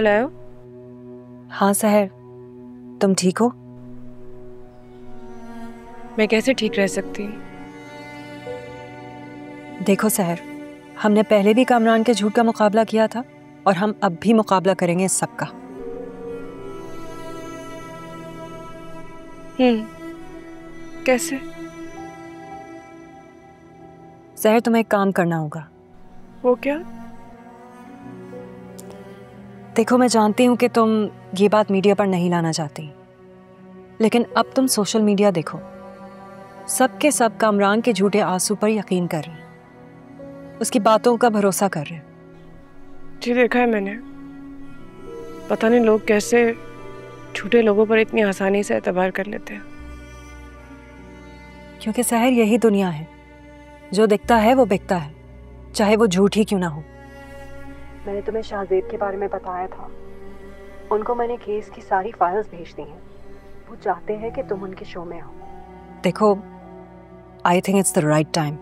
Hello. हाँ सहर, तुम ठीक हो? मैं कैसे ठीक रह सकती? देखो सहर, हमने पहले भी कामरान के झूठ का मुकाबला किया था और हम अब भी मुकाबला करेंगे इस सब का। कैसे? सहर, तुम्हें एक काम करना होगा। वो क्या? देखो, मैं जानती हूँ कि तुम ये बात मीडिया पर नहीं लाना चाहती, लेकिन अब तुम सोशल मीडिया देखो, सबके सब कामरान के झूठे आंसू पर यकीन कर रहे हैं, उसकी बातों का भरोसा कर रहे हैं। जी देखा है मैंने। पता नहीं लोग कैसे झूठे लोगों पर इतनी आसानी से एतबार कर लेते हैं। क्योंकि सहर, यही दुनिया है, जो दिखता है वो बिकता है, चाहे वो झूठ ही क्यों ना हो। मैंने तुम्हें शाहजेब के बारे में बताया था, उनको मैंने केस की सारी फाइल्स भेज दी हैं। वो चाहते हैं कि तुम उनके शो में आओ। देखो, I think it's the right time.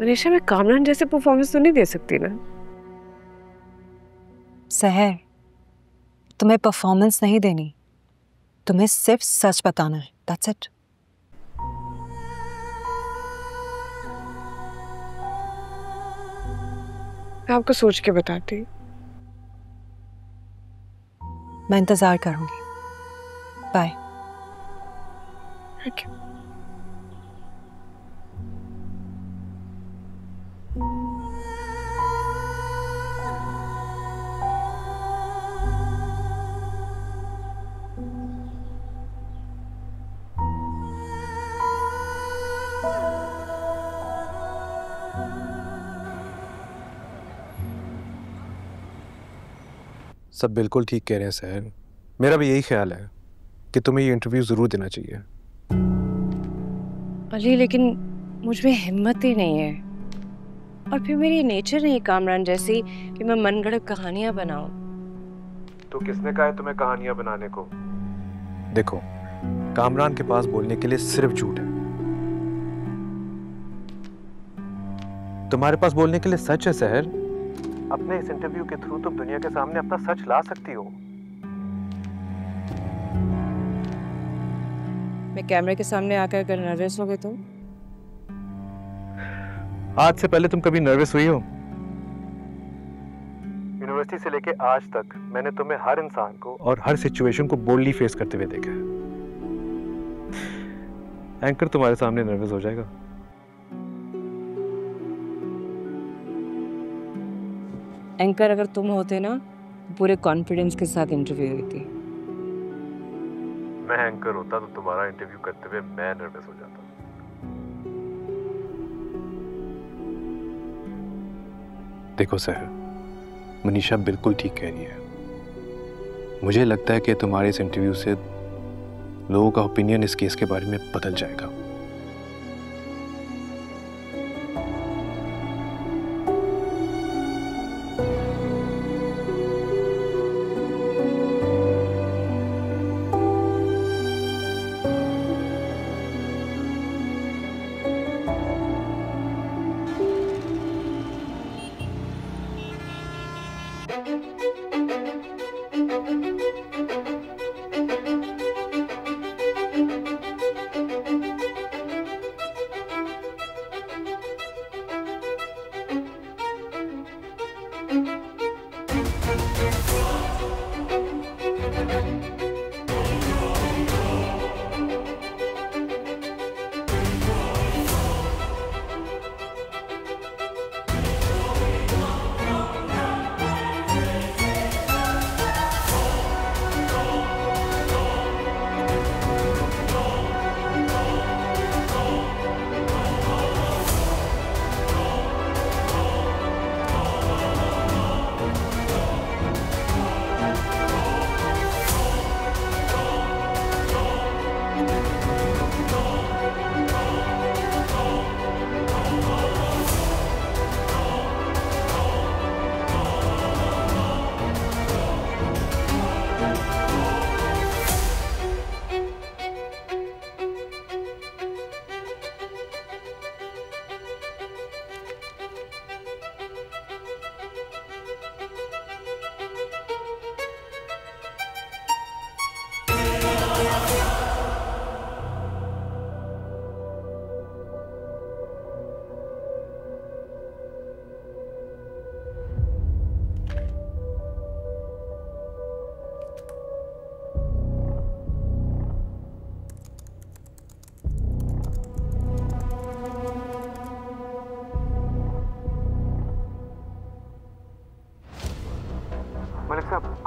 Manisha, मैं कामरान जैसे परफॉर्मेंस तो नहीं दे सकती ना। सहर, तुम्हें परफॉर्मेंस नहीं देनी, तुम्हें सिर्फ सच बताना है। That's it. मैं आपको सोच के बताती। मैं इंतजार करूंगी। बाय। Thank you. सब बिल्कुल ठीक कह रहे हैं सहर। मेरा भी यही ख्याल है कि तुम्हें ये इंटरव्यू ज़रूर देना चाहिए। अली, लेकिन मुझ में हिम्मत ही नहीं है, और फिर मेरी नेचर नहीं कामरान जैसी कि मैं मनगढ़ंत कहानियां बनाऊं। तो किसने कहा है तुम्हें कहानियां बनाने को? देखो, कामरान के पास बोलने के लिए सिर्फ झूठ है, तुम्हारे पास बोलने के लिए सच है सहर। अपने इस इंटरव्यू के थ्रू तुम दुनिया के सामने अपना सच ला सकती हो। मैं कैमरे के सामने आकर अगर नर्वस हो गए तो? आज से पहले तुम कभी नर्वस हुई हो? यूनिवर्सिटी से लेके आज तक मैंने तुम्हें हर इंसान को और हर सिचुएशन को बोल्डली फेस करते हुए देखा है। एंकर तुम्हारे सामने नर्वस हो जाएगा? एंकर अगर तुम होते ना, पूरे कॉन्फिडेंस के साथ इंटरव्यू हुई थी। मैं एंकर होता तो तुम्हारा इंटरव्यू करते हुए मैं नर्वस हो जाता। देखो सहर, मनीषा बिल्कुल ठीक कह रही है। मुझे लगता है कि तुम्हारे इस इंटरव्यू से लोगों का ओपिनियन इस केस के बारे में बदल जाएगा।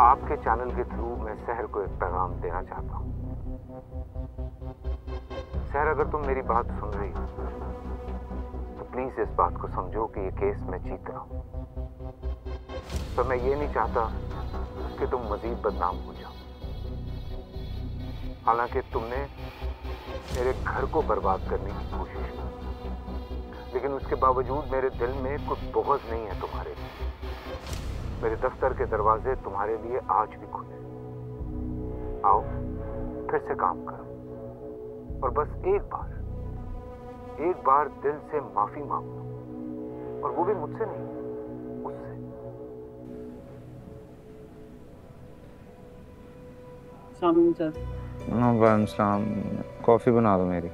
आपके चैनल के थ्रू मैं सहर को एक पैगाम देना चाहता हूँ। सहर, अगर तुम मेरी बात सुन रही हो तो प्लीज इस बात को समझो कि ये केस मैं जीत रहा हूँ, पर मैं ये नहीं चाहता कि तुम मजीद बदनाम हो जाओ। हालांकि तुमने मेरे घर को बर्बाद करने की कोशिश की, लेकिन उसके बावजूद मेरे दिल में कुछ बोझ नहीं है तुम्हारे लिए। मेरे दफ्तर के दरवाजे तुम्हारे लिए आज भी खुले। आओ फिर से काम करो और बस एक बार दिल से माफी मांग लो, और वो भी मुझसे नहीं, उससे। सलाम, कॉफी बना दो मेरी।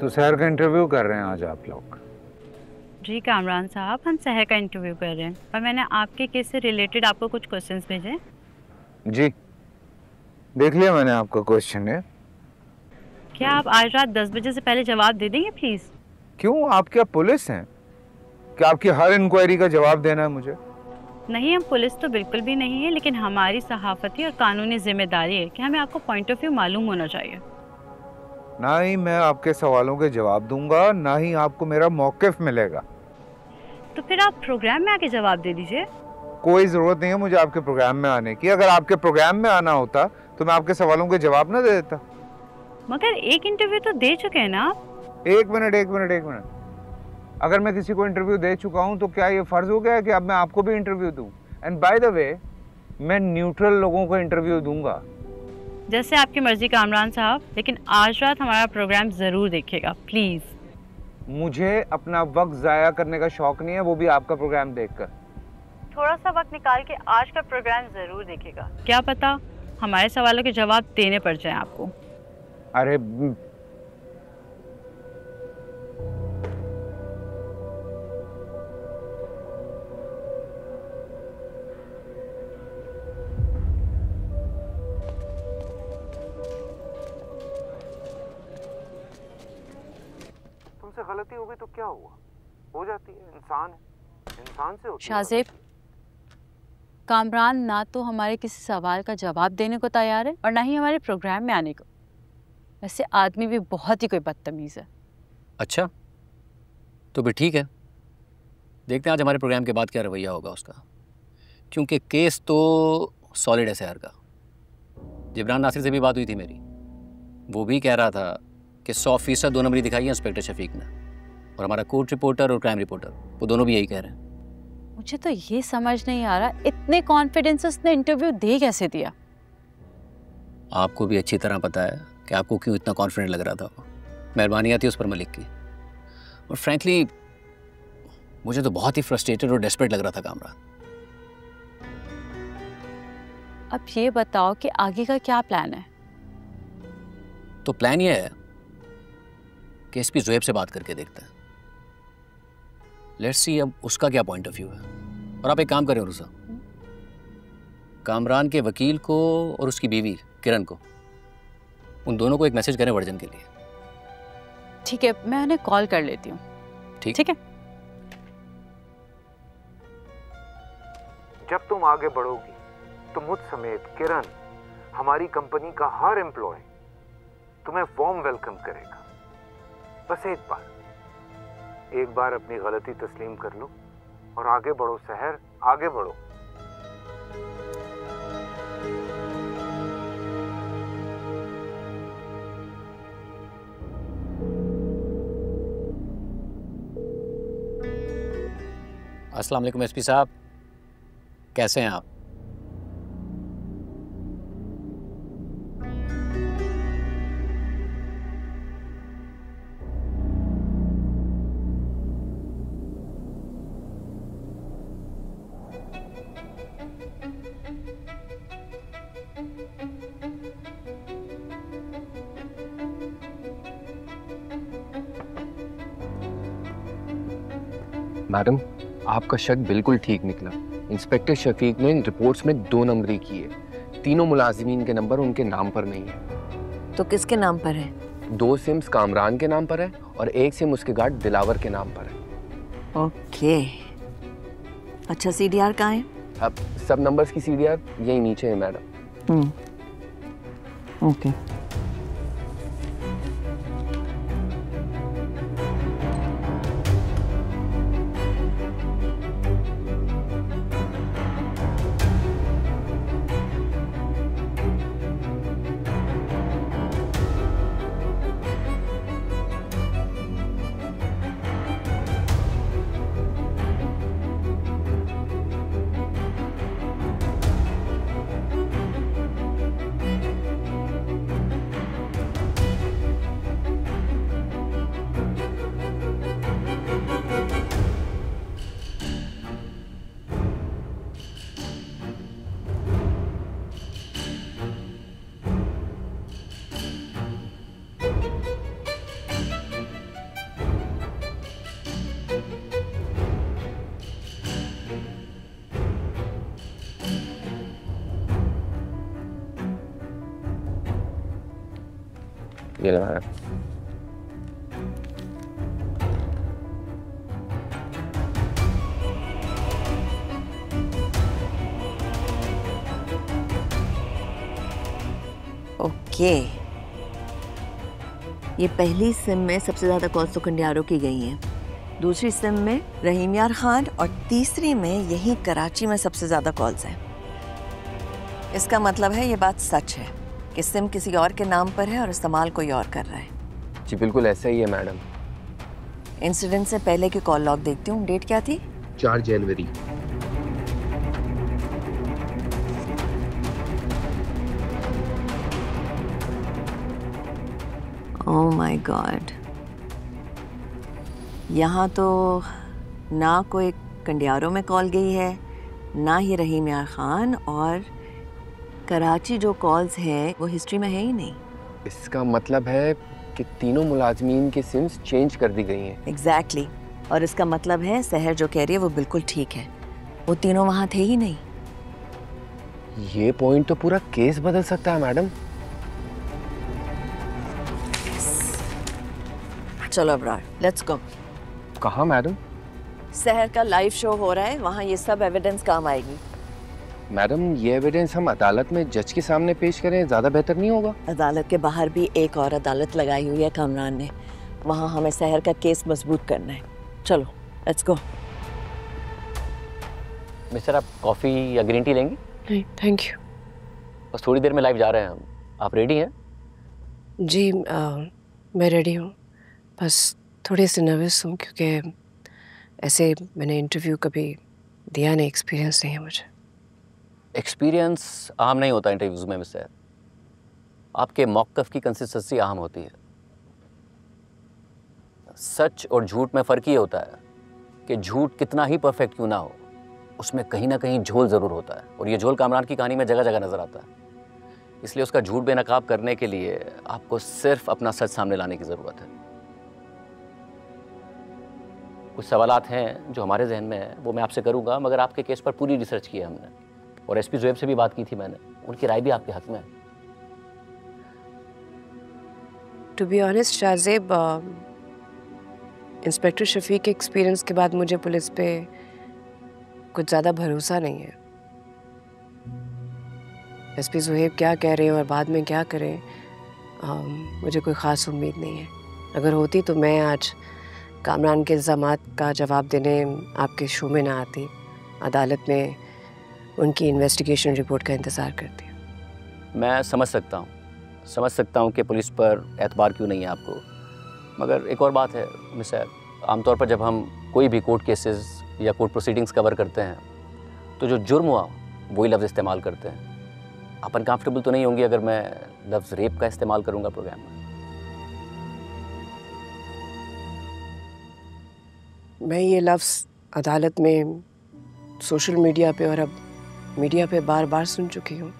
तो सहर का इंटरव्यू कर रहे हैं आज आप लोग? जी कामरान साहब, हम सहर का इंटरव्यू कर रहे हैं और मैंने आपके केस से रिलेटेड आपको कुछ क्वेश्चंस भेजे। जी देख लिया मैंने आपका क्वेश्चन है। क्या आप आज रात 10 बजे से पहले जवाब दे देंगे प्लीज? क्यों, आप क्या पुलिस हैं? क्या आपकी हर इंक्वायरी का जवाब देना है मुझे? नहीं, हम पुलिस तो बिल्कुल भी नहीं है, लेकिन हमारी सहाफती और कानूनी जिम्मेदारी है कि हमें आपको पॉइंट ऑफ व्यू मालूम होना चाहिए। ना ही मैं आपके सवालों के जवाब दूंगा, ना ही आपको मेरा मौकिफ मिलेगा। तो फिर आप प्रोग्राम में आके जवाब दे दीजिए। कोई जरूरत नहीं है मुझे आपके प्रोग्राम में आने की। अगर आपके प्रोग्राम में आना होता तो मैं आपके सवालों के जवाब ना दे देता। मगर एक इंटरव्यू तो दे चुके हैं ना आप। एक मिनट। अगर मैं किसी को इंटरव्यू दे चुका हूं तो क्या ये फर्ज हो गया है कि अब मैं आपको भी इंटरव्यू दूं? एंड बाय द वे, मैं न्यूट्रल लोगों को इंटरव्यू दूंगा। जैसे आपकी मर्जी कामरान साहब, लेकिन आज रात हमारा प्रोग्राम जरूर देखिएगा प्लीज। मुझे अपना वक्त जाया करने का शौक नहीं है, वो भी आपका प्रोग्राम देखकर। थोड़ा सा वक्त निकाल के आज का प्रोग्राम जरूर देखिएगा। क्या पता हमारे सवालों के जवाब देने पड़ जाए आपको। अरे तुमसे गलती हो गई तो क्या हुआ, हो जाती है, इंसान है, इंसान से होती है। शाहजेब, कामरान ना तो हमारे किसी सवाल का जवाब देने को तैयार है और ना ही हमारे प्रोग्राम में आने को। वैसे आदमी भी बहुत ही कोई बदतमीज है। अच्छा तो भी ठीक है, देखते हैं आज हमारे प्रोग्राम के बाद क्या रवैया होगा उसका, क्योंकि केस तो सॉलिड है सहर का। जिब्रान नासिर से भी बात हुई थी मेरी, वो भी कह रहा था कि 100% 2 नंबरी दिखाई है इंस्पेक्टर शफीक ने, और हमारा कोर्ट रिपोर्टर और क्राइम रिपोर्टर वो दोनों भी यही कह रहे हैं। मुझे तो ये समझ नहीं आ रहा इतने कॉन्फिडेंस उसने इंटरव्यू दे कैसे दिया। आपको भी अच्छी तरह पता है कि आपको क्यों इतना कॉन्फिडेंट लग रहा था। मेहरबानी आती उस पर मलिक की, और फ्रैंकली मुझे तो बहुत ही फ्रस्ट्रेटेड और डेस्परेट लग रहा था कामरान। अब ये बताओ कि आगे का क्या प्लान है? तो प्लान ये है कि एसपी ज़ुहैब से बात करके देखते हैं। लेट्स सी अब उसका क्या पॉइंट ऑफ व्यू है। और आप एक काम करें रुसा, कामरान के वकील को और उसकी बीवी किरण को, उन दोनों को एक मैसेज करें वर्जन के लिए। ठीक है, मैं उन्हें कॉल कर लेती हूँ। ठीक है। जब तुम आगे बढ़ोगी तो मुझ समेत किरण, हमारी कंपनी का हर एम्प्लॉय तुम्हें वार्म वेलकम करेगा। बस एक बार अपनी गलती तस्लीम कर लो और आगे बढ़ो सहर, आगे बढ़ो। अस्सलाम वालेकुम एसपी साहब, कैसे हैं आप? मैडम, आपका शक बिल्कुल ठीक निकला। इंस्पेक्टर शफीक ने रिपोर्ट्स में 2 नंबरी की है। तीनों मुलाजिमीन के नंबर उनके नाम पर नहीं है। तो किसके नाम पर है? 2 सिम्स कामरान के नाम पर है और 1 सिम उसके गार्ड दिलावर के नाम पर है। ओके, अच्छा CDR कहाँ है? अब सब नंबर्स की CDR यही नीचे है मैडम। ओके। ये लो मैडम। ओके, ये पहली सिम में सबसे ज़्यादा कॉल्स तो कंडियारों की गई हैं, दूसरी सिम में रहीम यार खान और तीसरी में यही कराची में सबसे ज़्यादा कॉल्स हैं। इसका मतलब है ये बात सच है कि सिम किसी और के नाम पर है और इस्तेमाल कोई और कर रहा है। जी बिल्कुल ऐसा ही है मैडम। इंसिडेंट से पहले की कॉल लॉग देखती हूँ। डेट क्या थी? 4 जनवरी। ओह माय गॉड, यहाँ तो ना कोई कंडियारों में कॉल गई है, ना ही रहीम यार खान, और कराची जो कॉल्स हैं वो हिस्ट्री में है ही नहीं। इसका मतलब है कि तीनों मुलाजमीन की सिम्स चेंज कर दी गई हैं। एग्जैक्टली, और इसका मतलब है सहर जो कह रही है वो बिल्कुल ठीक है, वो तीनों वहाँ थे ही नहीं। ये पॉइंट तो पूरा केस बदल सकता है मैडम। चलो अब्रार, लेट्स गो। कहाँ मैडम? सहर का लाइव शो हो रहा है, वहाँ ये सब एविडेंस काम आएगी। मैडम, ये एविडेंस हम अदालत में जज के सामने पेश करें, ज़्यादा बेहतर नहीं होगा? अदालत के बाहर भी एक और अदालत लगाई हुई है कामरान ने, वहाँ हमें सहर का केस मजबूत करना है। चलो लेट्स गो। मिस्टर, आप कॉफ़ी या ग्रीन टी लेंगी? नहीं थैंक यू। बस थोड़ी देर में लाइव जा रहे हैं हम। आप रेडी हैं? जी मैं रेडी हूँ, बस थोड़ी सी नर्वस हूँ क्योंकि ऐसे मैंने इंटरव्यू कभी दिया नहीं, एक्सपीरियंस नहीं है मुझे। एक्सपीरियंस अहम नहीं होता इंटरव्यूज़ में मिस्टर, आपके मौक़िफ़ की कंसिस्टेंसी अहम होती है। सच और झूठ में फ़र्क ये होता है कि झूठ कितना ही परफेक्ट क्यों ना हो, उसमें कहीं ना कहीं झोल ज़रूर होता है, और ये झोल कामरान की कहानी में जगह जगह नज़र आता है। इसलिए उसका झूठ बेनकाब करने के लिए आपको सिर्फ अपना सच सामने लाने की ज़रूरत है। कुछ सवालात हैं जो हमारे जहन में हैं, वो मैं आपसे करूँगा, मगर आपके केस पर पूरी रिसर्च की है हमने, और एसपी ज़ुएब से भी बात की थी मैंने, उनकी राय भी आपके हक में है। To be honest Shahzeb, inspector Shafiq के एक्सपीरियंस के बाद मुझे पुलिस पे कुछ ज़्यादा भरोसा नहीं है। एसपी ज़ुएब क्या कह रहे हैं और बाद में क्या करें, मुझे कोई ख़ास उम्मीद नहीं है। अगर होती तो मैं आज कामरान के इल्ज़ामात का जवाब देने आपके शो में ना आती, अदालत में उनकी इन्वेस्टिगेशन रिपोर्ट का इंतज़ार करती। मैं समझ सकता हूँ कि पुलिस पर एतबार क्यों नहीं है आपको, मगर एक और बात है मिस्टर, आमतौर पर जब हम कोई भी कोर्ट केसेस या कोर्ट प्रोसीडिंग्स कवर करते हैं तो जो जुर्म हुआ वही लफ्ज़ इस्तेमाल करते हैं। आप अनकम्फर्टेबल तो नहीं होंगी अगर मैं लफ्ज़ रेप का इस्तेमाल करूँगा प्रोग्राम में? मैं ये लफ्ज़ अदालत में, सोशल मीडिया पे और अब मीडिया पे बार बार सुन चुकी हूँ।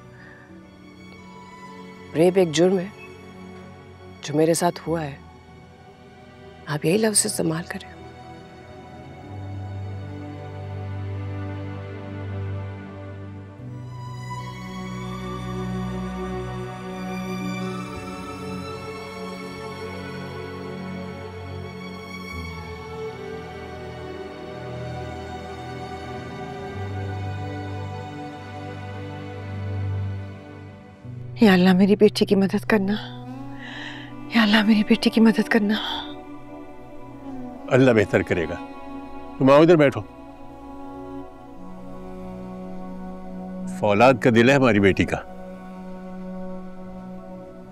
रेप एक जुर्म है जो मेरे साथ हुआ है, आप यही लफ्ज़ इस्तेमाल करें। या अल्लाह मेरी बेटी की मदद करना, या अल्लाह मेरी बेटी की मदद करना। अल्लाह बेहतर करेगा। तुम आओ इधर बैठो। फौलाद का दिल है हमारी बेटी का।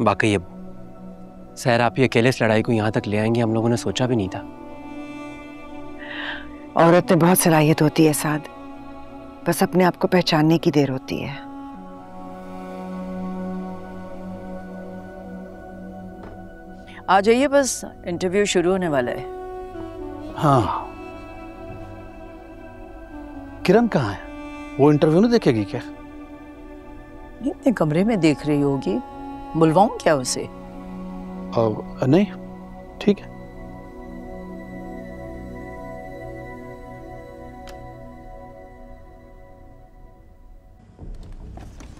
वाकई अब सहर, आप ये अकेले इस लड़ाई को यहाँ तक ले आएंगे हम लोगों ने सोचा भी नहीं था। औरत में बहुत सलाहियत होती है साद, बस अपने आप को पहचानने की देर होती है। आ जाइए, बस इंटरव्यू शुरू होने वाला है। हाँ, किरण कहाँ है? वो इंटरव्यू नहीं देखेगी क्या? इतने कमरे में देख रही होगी, बुलवाऊं क्या उसे? नहीं, ठीक है।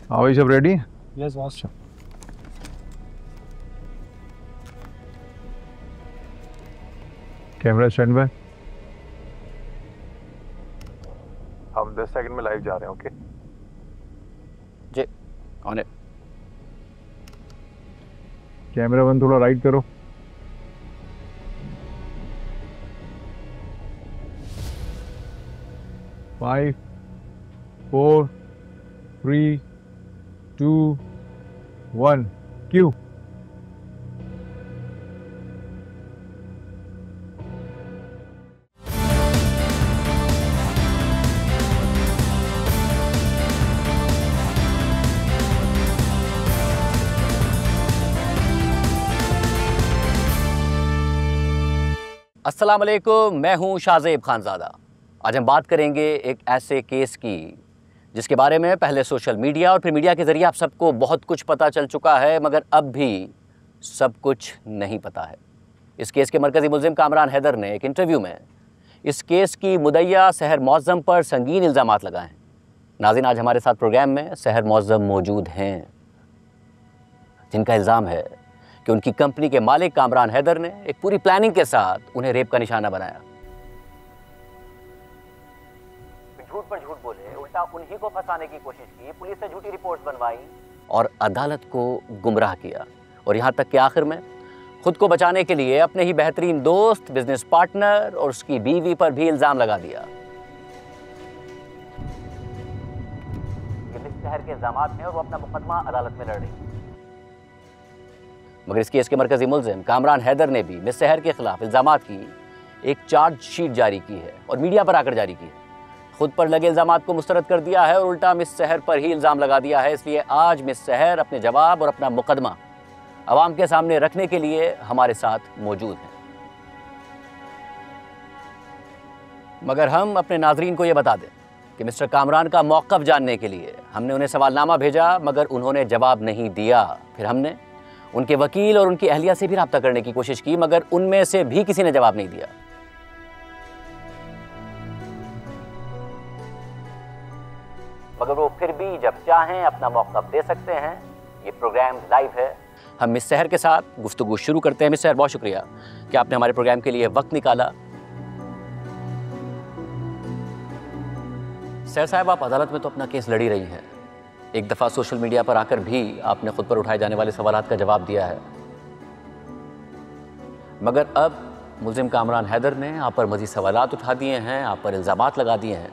Are we ready? Yes, master. Camera stand by. हम 10 सेकंड में लाइव जा रहे हैं। ओके जी, ऑन इट। कैमरा वन थोड़ा राइट करो। Five, 4, 3, 2, 1, cue. अस्सलाम वालेकुम, मैं हूं शाहजेब खानज़ादा। आज हम बात करेंगे एक ऐसे केस की जिसके बारे में पहले सोशल मीडिया और फिर मीडिया के ज़रिए आप सबको बहुत कुछ पता चल चुका है, मगर अब भी सब कुछ नहीं पता है। इस केस के मरकज़ी मुल्ज़िम कामरान हैदर ने एक इंटरव्यू में इस केस की मुद्दइया सहर मौज़्ज़म पर संगीन इल्ज़ामात लगाए हैं। नाज़रीन, आज हमारे साथ प्रोग्राम में सहर मौज़्ज़म मौजूद हैं, जिनका इल्ज़ाम है कि उनकी कंपनी के मालिक कामरान हैदर ने एक पूरी प्लानिंग के साथ उन्हें रेप का निशाना बनाया। झूठ पर झूठ बोले, उल्टा उन्हीं को फंसाने की कोशिश की, पुलिस से झूठी रिपोर्ट्स बनवाई और अदालत को गुमराह किया, और यहाँ तक कि आखिर में खुद को बचाने के लिए अपने ही बेहतरीन दोस्त, बिजनेस पार्टनर और उसकी बीवी पर भी इल्जाम लगा दिया। ये मिस सहर के इल्जामात हैं और वो अपना मुकदमा अदालत में लड़ रही है। मगर इस केस के मरकजी मुल्ज़िम कामरान हैदर ने भी मिस सहर के खिलाफ इल्जामात की एक चार्जशीट जारी की है और मीडिया पर आकर जारी की है। खुद पर लगे इल्जामात को मुस्तरद कर दिया है और उल्टा मिस सहर पर ही इल्ज़ाम लगा दिया है। इसलिए आज मिस सहर अपने जवाब और अपना मुकदमा अवाम के सामने रखने के लिए हमारे साथ मौजूद हैं। मगर हम अपने नाजरीन को ये बता दें कि मिस्टर कामरान का मौक़िफ़ जानने के लिए हमने उन्हें सवालनामा भेजा, मगर उन्होंने जवाब नहीं दिया। फिर हमने उनके वकील और उनकी अहलिया से भी रब्ता करने की कोशिश की, मगर उनमें से भी किसी ने जवाब नहीं दिया। मगर वो फिर भी जब चाहें अपना मौक़िफ़ दे सकते हैं। ये प्रोग्राम लाइव है। हम मिस सहर के साथ गुफ्तगू शुरू करते हैं। मिस सहर, बहुत शुक्रिया कि आपने हमारे प्रोग्राम के लिए वक्त निकाला। सहर साहब, आप अदालत में तो अपना केस लड़ी रही हैं। एक दफ़ा सोशल मीडिया पर आकर भी आपने खुद पर उठाए जाने वाले सवालात का जवाब दिया है, मगर अब मुल्ज़िम कामरान हैदर ने आप पर मज़ीद सवालात उठा दिए हैं, आप पर इल्ज़ामात लगा दिए हैं,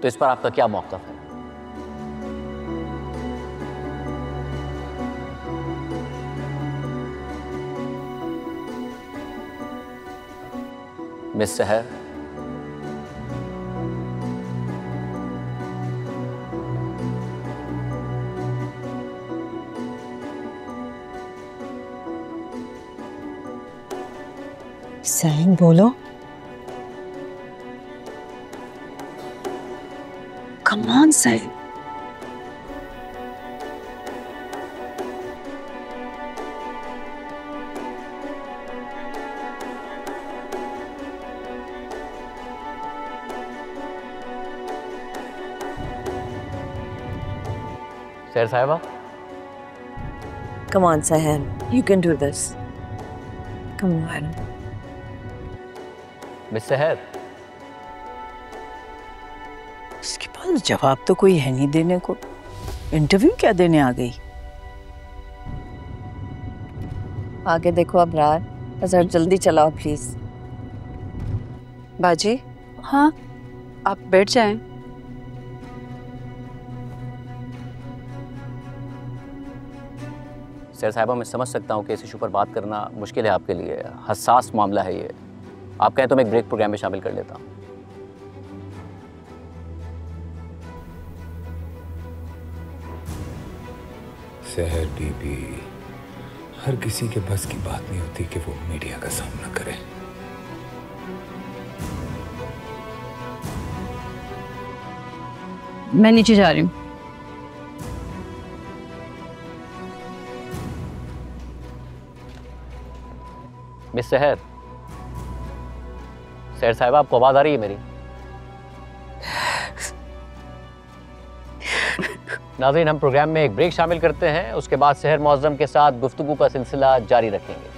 तो इस पर आपका क्या मौक़िफ़ है? मिस सहर, सैन बोलो। कम ऑन सैन। सहर साहिबा, Come on, Sehar. You can do this. Come on. Miss सहर, इसके पास जवाब तो कोई है नहीं देने को। इंटरव्यू क्या देने आ गई? आगे देखो अबरार, जरा जल्दी चलाओ प्लीज। बाजी, हाँ, आप बैठ जाएं। सर साहिबा, मैं समझ सकता हूँ कि इस इशू पर बात करना मुश्किल है आपके लिए, हसास मामला है ये। आप कहें तो मैं एक ब्रेक प्रोग्राम में शामिल कर लेता हूँ। सहर बीबी, हर किसी के बस की बात नहीं होती कि वो मीडिया का सामना करे। मैं नीचे जा रही हूँ। मिस सहर, सहर साहिबा, आपको आवाज आ रही है मेरी? नाज़रीन, हम प्रोग्राम में एक ब्रेक शामिल करते हैं, उसके बाद सहर मौज़म के साथ गुफ्तगू का सिलसिला जारी रखेंगे।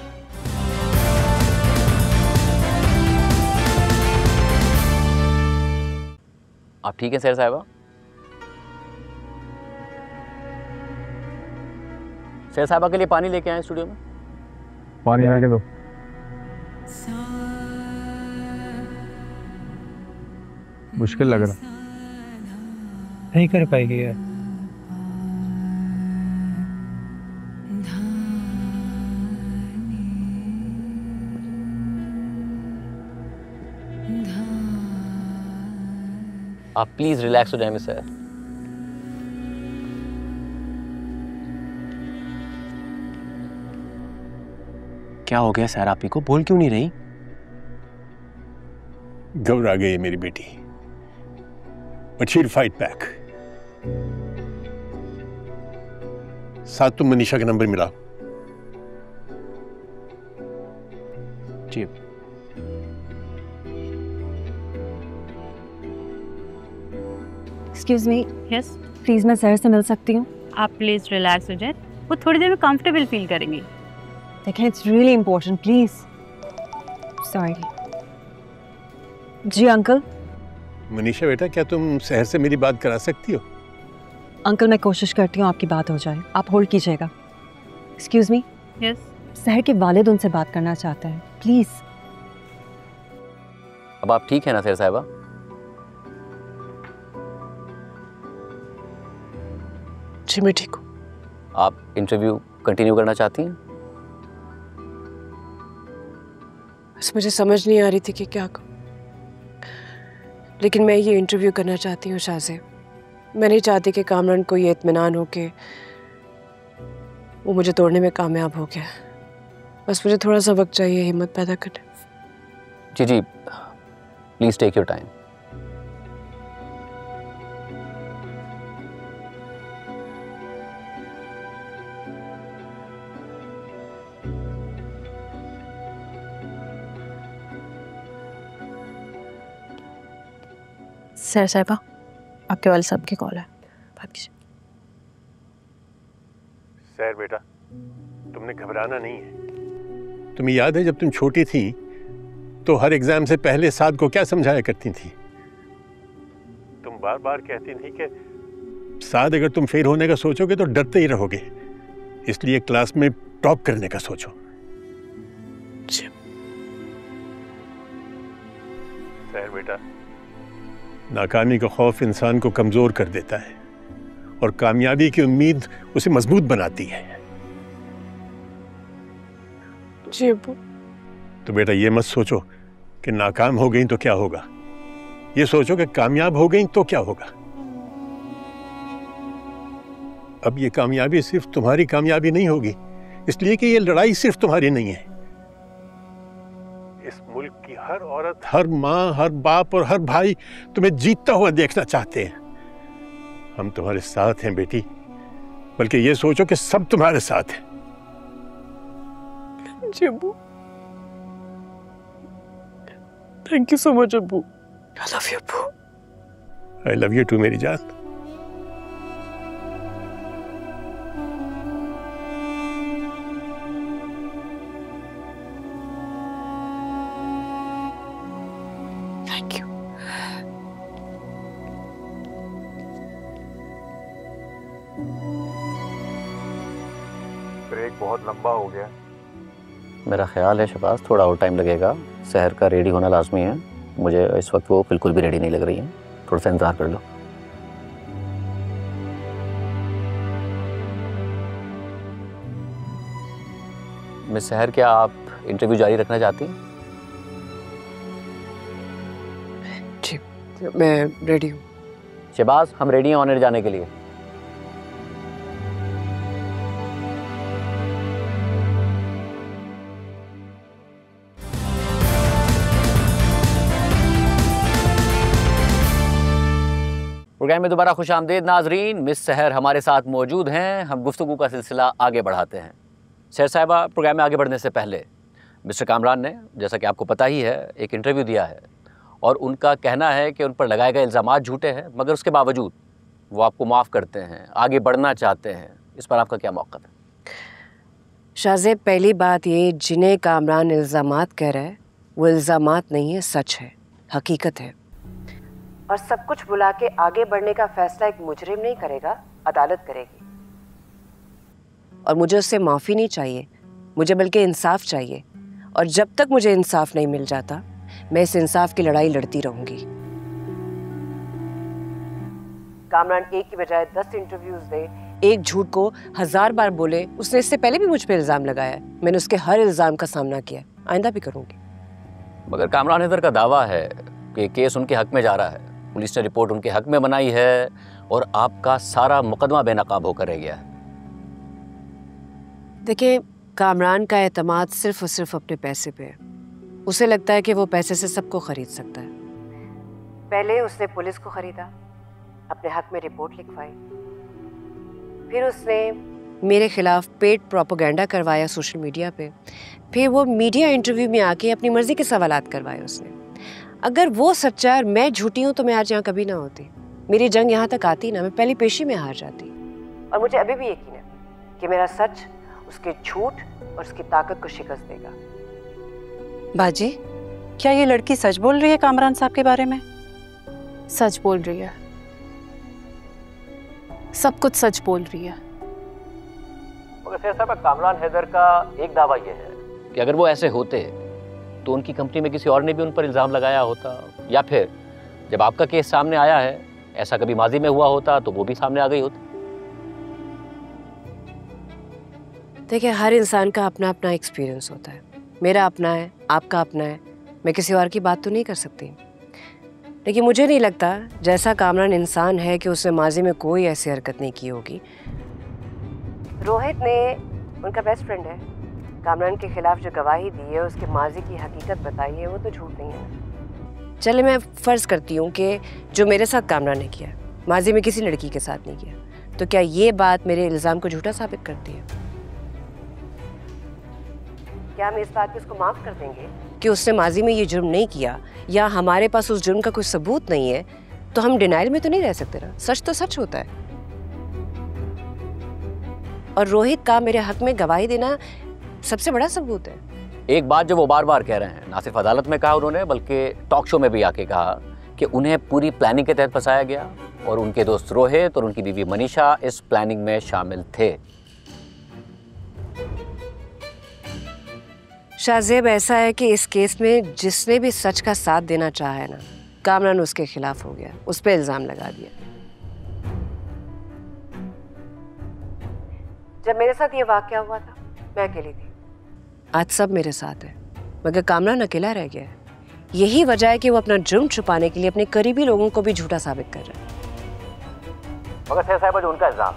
आप ठीक हैं सहर साहिबा? सहर साहिबा के लिए पानी लेके आए स्टूडियो में। पानी आके दो। मुश्किल लग रहा, नहीं कर पाएगी यार। आप प्लीज रिलैक्स हो जाए मिस सहर। क्या हो गया सर, आप ही को बोल क्यों नहीं रही? घबरा गई है मेरी बेटी, but she will fight back. साथ तुम मनीषा का नंबर मिलाओ। जी। एक्सक्यूज मी, यस, प्लीज मैं सर से मिल सकती हूँ? आप प्लीज रिलैक्स हो जाए, वो थोड़ी देर में कंफर्टेबल फील करेंगी। देखें, it's really important, please. Sorry. जी अंकल। मनीषा बेटा, क्या तुम सहर से मेरी बात करा सकती हो? अंकल, मैं कोशिश करती हूँ आपकी बात हो जाए, आप होल्ड कीजिएगा। Excuse me. यस। सहर के वालिद उनसे बात करना चाहते हैं, प्लीज। अब आप ठीक है ना सहर साहिबा? जी मैं ठीक हूँ। आप इंटरव्यू कंटिन्यू करना चाहती हैं? बस मुझे समझ नहीं आ रही थी कि क्या कहूँ, लेकिन मैं ये इंटरव्यू करना चाहती हूँ शाहज़ेब। मैं नहीं चाहती कि कामरान को ये इत्मीनान हो कि वो मुझे तोड़ने में कामयाब हो गया। बस मुझे थोड़ा सा वक्त चाहिए हिम्मत पैदा करने। जी जी, please take your time. Sir साहिबा, आपके वाले साहब की कॉल है, बात कीजिए। सहर बेटा, तुमने घबराना नहीं है। तुम्हें याद है जब तुम छोटी थी तो हर एग्जाम से पहले साद को क्या समझाया करती थी? तुम बार बार कहती थी कि साद, अगर तुम फेल होने का सोचोगे तो डरते ही रहोगे, इसलिए क्लास में टॉप करने का सोचो। सहर बेटा, नाकामी का खौफ इंसान को कमजोर कर देता है और कामयाबी की उम्मीद उसे मजबूत बनाती है। जी अब्बू। तो बेटा ये मत सोचो कि नाकाम हो गई तो क्या होगा, ये सोचो कि कामयाब हो गई तो क्या होगा। अब ये कामयाबी सिर्फ तुम्हारी कामयाबी नहीं होगी, इसलिए कि ये लड़ाई सिर्फ तुम्हारी नहीं है। इस मुल्क की हर औरत, हर माँ, हर बाप और हर भाई तुम्हें जीतता हुआ देखना चाहते हैं। हम तुम्हारे साथ हैं बेटी, बल्कि ये सोचो कि सब तुम्हारे साथ हैं। जी अब्बू, थैंक यू सो मच अब्बू। आई लव यू अब्बू। आई लव यू टू मेरी जान। Thank you. ब्रेक बहुत लंबा हो गया, मेरा ख्याल है शहबाज थोड़ा और टाइम लगेगा, सहर का रेडी होना लाजमी है। मुझे इस वक्त वो बिल्कुल भी रेडी नहीं लग रही है, थोड़ा सा इंतजार कर लो। मिस सहर, क्या आप इंटरव्यू जारी रखना चाहती हैं? ठीक, मैं रेडी हूँ। शहबाज, हम रेडी हैं ऑनर जाने के लिए। प्रोग्राम में दोबारा खुश आमदीद नाजरीन। मिस सहर हमारे साथ मौजूद हैं। हम गुफ्तगू का सिलसिला आगे बढ़ाते हैं। सहर साहिबा, प्रोग्राम में आगे बढ़ने से पहले मिस्टर कामरान ने, जैसा कि आपको पता ही है, एक इंटरव्यू दिया है और उनका कहना है कि उन पर लगाए गए इल्ज़ामात झूठे हैं, मगर उसके बावजूद वो आपको माफ़ करते हैं, आगे बढ़ना चाहते हैं। इस पर आपका क्या मौक़िफ़ है? शाहज़ेब, पहली बात ये, जिन्हें कामरान इल्ज़ामात कह रहा है वो इल्ज़ामात नहीं है, सच है, हकीकत है। और सब कुछ बुला के आगे बढ़ने का फैसला एक मुजरिम नहीं करेगा, अदालत करेगी। और मुझे उससे माफ़ी नहीं चाहिए, मुझे बल्कि इंसाफ चाहिए। और जब तक मुझे इंसाफ नहीं मिल जाता, मैं इस इंसाफ की लड़ाई लड़ती रहूंगी। कामरान एक की बजाय 10 इंटरव्यूज दे, एक झूठ को 1000 बार बोले। उसने इससे पहले भी मुझ पर इल्ज़ाम लगाया है, मैंने उसके हर इल्ज़ाम का सामना किया, आइंदा भी करूंगी। मगर कामरान हैदर का दावा है कि केस उनके हक में जा रहा है, पुलिस ने रिपोर्ट उनके हक में बनाई है और आपका सारा मुकदमा बेनकाब होकर रह गया है। देखिए, कामरान का एतमाद सिर्फ और सिर्फ अपने पैसे पे है। उसे लगता है कि वो पैसे से सबको खरीद सकता है। पहले उसने पुलिस को खरीदा, अपने हक में रिपोर्ट लिखवाई, फिर उसने मेरे खिलाफ पेड प्रोपेगेंडा करवाया सोशल मीडिया पे, फिर वो मीडिया इंटरव्यू में आके अपनी मर्जी के सवालात करवाए उसने। अगर वो सच्चा और मैं झूठी हूँ तो मैं आज यहाँ कभी ना होती, मेरी जंग यहाँ तक आती ना, मैं पहली पेशी में हार जाती। और मुझे अभी भी यकीन है कि मेरा सच उसके झूठ और उसकी ताकत को शिकस्त देगा। बाजी, क्या ये लड़की सच बोल रही है कामरान साहब के बारे में? सच बोल रही है, सब कुछ सच बोल रही है। मगर सहर साहब, कामरान हैदर का एक दावा यह है कि अगर वो ऐसे होते तो उनकी कंपनी में किसी और ने भी उन पर इल्ज़ाम लगाया होता, या फिर जब आपका केस सामने आया है ऐसा कभी माजी में हुआ होता तो वो भी सामने आ गई होती। देखिए, हर इंसान का अपना अपना एक्सपीरियंस होता है। मेरा अपना है, आपका अपना है, मैं किसी और की बात तो नहीं कर सकती। लेकिन मुझे नहीं लगता जैसा कामरान इंसान है कि उसने माजी में कोई ऐसी हरकत नहीं की होगी। रोहित ने, उनका बेस्ट फ्रेंड है, कामरान के खिलाफ जो गवाही दी है, उसके माजी की हकीकत बताई है, वो तो झूठ नहीं है। चले, मैं फ़र्ज़ करती हूँ कि जो मेरे साथ कामरान ने किया माजी में किसी लड़की के साथ नहीं किया, तो क्या ये बात मेरे इल्ज़ाम को झूठा साबित करती है? क्या हम इस बात पे उसको माफ़ कर देंगे कि उसने माजी में ये जुर्म नहीं किया, या हमारे पास उस जुर्म का कोई सबूत नहीं है, तो हम डिनाइल में तो नहीं रह सकते ना। सच तो सच होता है। और रोहित का मेरे हक में गवाही देना सबसे बड़ा सबूत है। एक बात जो वो बार बार कह रहे हैं, ना सिर्फ अदालत में कहा उन्होंने, बल्कि टॉक शो में भी आके कहा कि उन्हें पूरी प्लानिंग के तहत फंसाया गया और उनके दोस्त रोहित और उनकी बीवी मनीषा इस प्लानिंग में शामिल थे। शाहज़ेब, ऐसा है कि इस केस में जिसने भी सच का साथ देना चाहा है ना, कामरान उसके खिलाफ हो गया, उस पर इल्ज़ाम लगा दिया। जब मेरे साथ ये वाक़या हुआ था, मैं अकेली थी। आज सब मेरे साथ है, मगर कामरान अकेला रह गया है। यही वजह है कि वो अपना जुर्म छुपाने के लिए अपने करीबी लोगों को भी झूठा साबित कर रहा है। मगर सहर साहिबा, जो उनका इल्ज़ाम,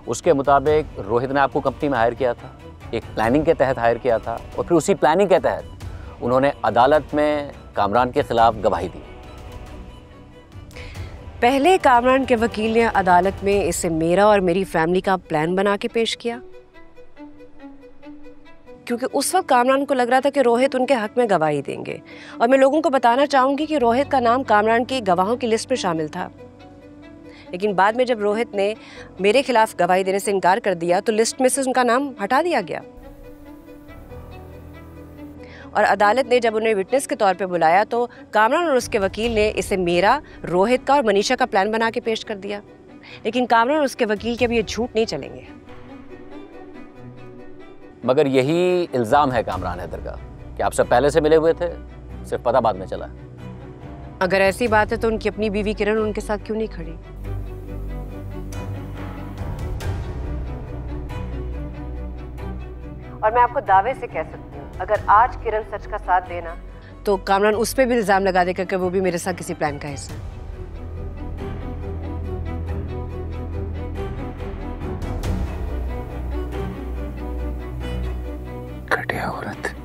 उसके मुताबिक रोहित ने आपको कंपनी में हायर किया था, एक प्लानिंग के तहत हायर किया था, और फिर उसी प्लानिंग के तहत उन्होंने अदालत में कामरान के खिलाफ गवाही दी। पहले कामरान के वकील ने अदालत में इसे मेरा और मेरी फैमिली का प्लान बना के पेश किया, क्योंकि उस वक्त कामरान को लग रहा था कि रोहित उनके हक में गवाही देंगे। और मैं लोगों को बताना चाहूँगी कि रोहित का नाम कामरान की गवाहों की लिस्ट में शामिल था। लेकिन बाद में जब रोहित ने मेरे खिलाफ गवाही देने से इनकार कर दिया, तो लिस्ट में से उनका नाम हटा दिया गया। और अदालत ने जब उन्हें विटनेस के तौर पे बुलाया, तो कामरान और उसके वकील ने इसे मेरा, रोहित का और मनीषा का प्लान बना के पेश कर दिया। लेकिन कामरान और उसके वकील के भी ये झूठ नहीं चलेंगे। मगर यही इल्ज़ाम है कामरान हैदर का कि आपसे पहले से मिले हुए थे, सिर्फ पता बाद में चला। अगर ऐसी बात है तो उनकी अपनी बीवी किरण उनके साथ क्यों नहीं खड़ी? और मैं आपको दावे से कह सकती हूँ, अगर आज किरण सच का साथ देना तो कामरान उस पर भी इल्जाम लगा देगा कि वो भी मेरे साथ किसी प्लान का हिस्सा है। घटिया औरत।